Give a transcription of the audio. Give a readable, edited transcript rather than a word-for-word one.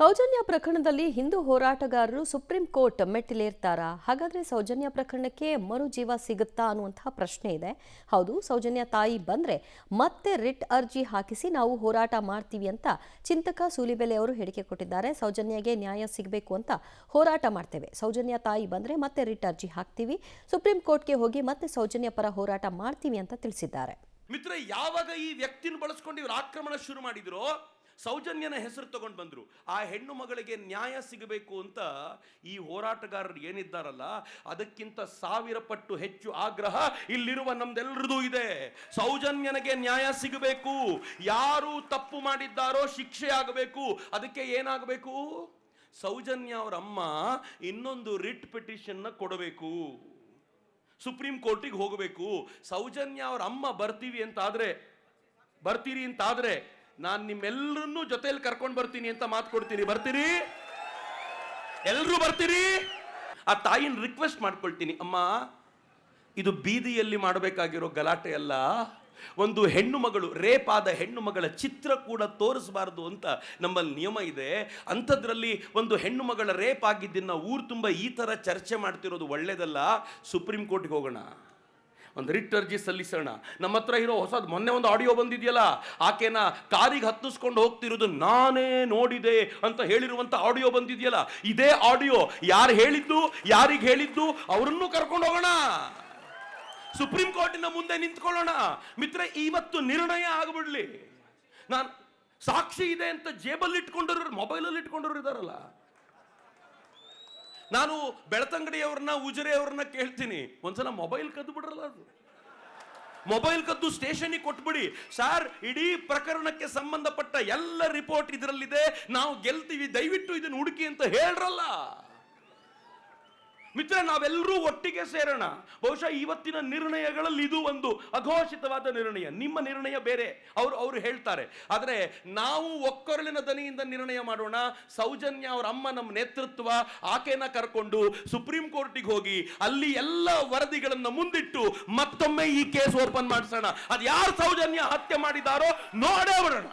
ಸೌಜನ್ಯ ಪ್ರಕರಣದಲ್ಲಿ ಹಿಂದೂ ಹೋರಾಟಗಾರರು supreme court ಮೆಟ್ಟಿಲೇರ್ತಾರಾ? ಹಾಗಾದ್ರೆ ಸೌಜನ್ಯ ಪ್ರಕರಣಕ್ಕೆ ಮರು ಜೀವ ಸಿಗುತ್ತಾ ಅನ್ನುವಂತಹ ಪ್ರಶ್ನೆ ಇದೆ. ಹೌದು, ಸೌಜನ್ಯ ತಾಯಿ ಬಂದ್ರೆ ಮತ್ತೆ ರಿಟ್ ಅರ್ಜಿ ಹಾಕಿಸಿ ನಾವು ಹೋರಾಟ ಮಾಡ್ತೀವಿ ಅಂತ ಚಿಂತಕ ಸೂಲಿಬೆಲೆ ಅವರು ಹೇಳಿಕೆ ಕೊಟ್ಟಿದ್ದಾರೆ. ಸೌಜನ್ಯಗೆ ನ್ಯಾಯ ಸಿಗಬೇಕು ಅಂತ ಹೋರಾಟ ಮಾಡ್ತೇವೆ. ಸೌಜನ್ಯ ತಾಯಿ ಬಂದ್ರೆ ಮತ್ತೆ ರಿಟ್ ಅರ್ಜಿ ಹಾಕ್ತೀವಿ, ಸುಪ್ರೀಂ ಕೋರ್ಟ್ಗೆ ಹೋಗಿ ಮತ್ತೆ ಸೌಜನ್ಯ ಪರ ಹೋರಾಟ ಮಾಡ್ತೀವಿ ಅಂತ ತಿಳಿಸಿದ್ದಾರೆ. ಮಿತ್ರ, ಯಾವಾಗ ಈ ವ್ಯಕ್ತಿನ ಬಳಸ್ಕೊಂಡು ಇವರು ಆಕ್ರಮಣ ಶುರು ಮಾಡಿದ್ರು, ಸೌಜನ್ಯನ ಹೆಸರು ತಗೊಂಡು ಬಂದ್ರು. ಆ ಹೆಣ್ಣು ಮಗಳಿಗೆ ನ್ಯಾಯ ಸಿಗಬೇಕು ಅಂತ ಈ ಹೋರಾಟಗಾರರು ಏನಿದ್ದಾರಲ್ಲ, ಅದಕ್ಕಿಂತ 1000 ಪಟ್ಟು ಹೆಚ್ಚು ಆಗ್ರಹ ಇಲ್ಲಿರುವ ನಮ್ದೆಲ್ಲರದು ಇದೆ. ಸೌಜನ್ಯನಿಗೆ ನ್ಯಾಯ ಸಿಗಬೇಕು, ಯಾರು ತಪ್ಪು ಮಾಡಿದ್ದಾರೋ ಶಿಕ್ಷೆ ಆಗಬೇಕು. ಅದಕ್ಕೆ ಏನಾಗಬೇಕು? ಸೌಜನ್ಯ ಅವರ ಅಮ್ಮ ಇನ್ನೊಂದು ರಿಟ್ ಪಿಟಿಷನ್ ಕೊಡಬೇಕು, ಸುಪ್ರೀಂ ಕೋರ್ಟಿಗೆ ಹೋಗಬೇಕು. ಸೌಜನ್ಯ ಅವರ ಅಮ್ಮ ಬರ್ತೀರಿ ಅಂತಾದ್ರೆ ನಾನು ನಿಮ್ಮೆಲ್ಲರನ್ನೂ ಜೊತೆಯಲ್ಲಿ ಕರ್ಕೊಂಡು ಬರ್ತೀನಿ ಅಂತ ಮಾತು ಕೊಡ್ತೀನಿ. ಬರ್ತೀರಿ? ಎಲ್ಲರೂ ಬರ್ತೀರಿ? ಆ ತಾಯಿನ ರಿಕ್ವೆಸ್ಟ್ ಮಾಡ್ಕೊಳ್ತೀನಿ, ಅಮ್ಮ, ಇದು ಬೀದಿಯಲ್ಲಿ ಮಾಡಬೇಕಾಗಿರೋ ಗಲಾಟೆ ಅಲ್ಲ. ಒಂದು ಹೆಣ್ಣು ಮಗಳು, ರೇಪ್ ಆದ ಹೆಣ್ಣು ಮಗಳ ಚಿತ್ರ ಕೂಡ ತೋರಿಸಬಾರದು ಅಂತ ನಮ್ಮಲ್ಲಿ ನಿಯಮ ಇದೆ. ಅಂಥದ್ರಲ್ಲಿ ಒಂದು ಹೆಣ್ಣು ಮಗಳ ರೇಪ್ ಆಗಿದ್ದನ್ನ ಊರು ತುಂಬ ಈ ಥರ ಚರ್ಚೆ ಮಾಡ್ತಿರೋದು ಒಳ್ಳೇದಲ್ಲ. ಸುಪ್ರೀಂ ಕೋರ್ಟ್ಗೆ ಹೋಗೋಣ, ಒಂದು ರಿಟ್ ಅರ್ಜಿ ಸಲ್ಲಿಸೋಣ. ನಮ್ಮ ಹತ್ರ ಇರೋ ಹೊಸದು ಮೊನ್ನೆ ಒಂದು ಆಡಿಯೋ ಬಂದಿದೆಯಲ್ಲ, ಆಕೆನ ಕಾರಿಗೆ ಹತ್ತಿಸ್ಕೊಂಡು ಹೋಗ್ತಿರೋದು ನಾನೇ ನೋಡಿದೆ ಅಂತ ಹೇಳಿರುವಂತ ಆಡಿಯೋ ಬಂದಿದೆಯಲ್ಲ, ಇದೇ ಆಡಿಯೋ ಯಾರು ಹೇಳಿದ್ದು, ಯಾರಿಗೆ ಹೇಳಿದ್ದು ಅವರನ್ನು ಕರ್ಕೊಂಡು ಹೋಗೋಣ, ಸುಪ್ರೀಂ ಕೋರ್ಟಿನ ಮುಂದೆ ನಿಂತ್ಕೊಳ್ಳೋಣ. ಮಿತ್ರ, ಇವತ್ತು ನಿರ್ಣಯ ಆಗ್ಬಿಡ್ಲಿ. ನಾನು ಸಾಕ್ಷಿ ಇದೆ ಅಂತ ಜೇಬಲ್ಲಿ ಇಟ್ಕೊಂಡವ್ರು, ಮೊಬೈಲಲ್ಲಿ ಇಟ್ಕೊಂಡವ್ರು ಇದಾರಲ್ಲ. ನಾನು ಬೆಳತಂಗಡಿಯವ್ರನ್ನ, ಉಜಿರೆಯವ್ರನ್ನ ಕೇಳ್ತೀನಿ, ಒಂದ್ಸಲ ಮೊಬೈಲ್ ಕದ್ದು ಬಿಡ್ರಲ್ಲ, ಅದು ಮೊಬೈಲ್ ಕದ್ದು ಸ್ಟೇಷನ್ಗೆ ಕೊಟ್ಬಿಡಿ. ಸರ್, ಇಡೀ ಪ್ರಕರಣಕ್ಕೆ ಸಂಬಂಧಪಟ್ಟ ಎಲ್ಲ ರಿಪೋರ್ಟ್ ಇದರಲ್ಲಿದೆ, ನಾವು ಗೆಲ್ತೀವಿ, ದಯವಿಟ್ಟು ಇದನ್ನು ಹುಡುಕಿ ಅಂತ ಹೇಳ್ರಲ್ಲ. ಮಿತ್ರ, ನಾವೆಲ್ಲರೂ ಒಟ್ಟಿಗೆ ಸೇರೋಣ. ಬಹುಶಃ ಇವತ್ತಿನ ನಿರ್ಣಯಗಳಲ್ಲಿ ಇದು ಒಂದು ಅಘೋಷಿತವಾದ ನಿರ್ಣಯ. ನಿಮ್ಮ ನಿರ್ಣಯ ಬೇರೆ, ಅವರು ಹೇಳ್ತಾರೆ. ಆದರೆ ನಾವು ಒಕ್ಕೊರಲಿನ ದನಿಯಿಂದ ನಿರ್ಣಯ ಮಾಡೋಣ. ಸೌಜನ್ಯ ಅವರ ಅಮ್ಮ ನಮ್ಮ ನೇತೃತ್ವ, ಆಕೆನ ಕರ್ಕೊಂಡು ಸುಪ್ರೀಂ ಕೋರ್ಟಿಗೆ ಹೋಗಿ ಅಲ್ಲಿ ಎಲ್ಲ ವರದಿಗಳನ್ನು ಮುಂದಿಟ್ಟು ಮತ್ತೊಮ್ಮೆ ಈ ಕೇಸ್ ಓಪನ್ ಮಾಡಿಸೋಣ. ಅದು ಯಾರು ಸೌಜನ್ಯ ಹತ್ಯೆ ಮಾಡಿದಾರೋ ನೋಡೇ ಬಿಡೋಣ.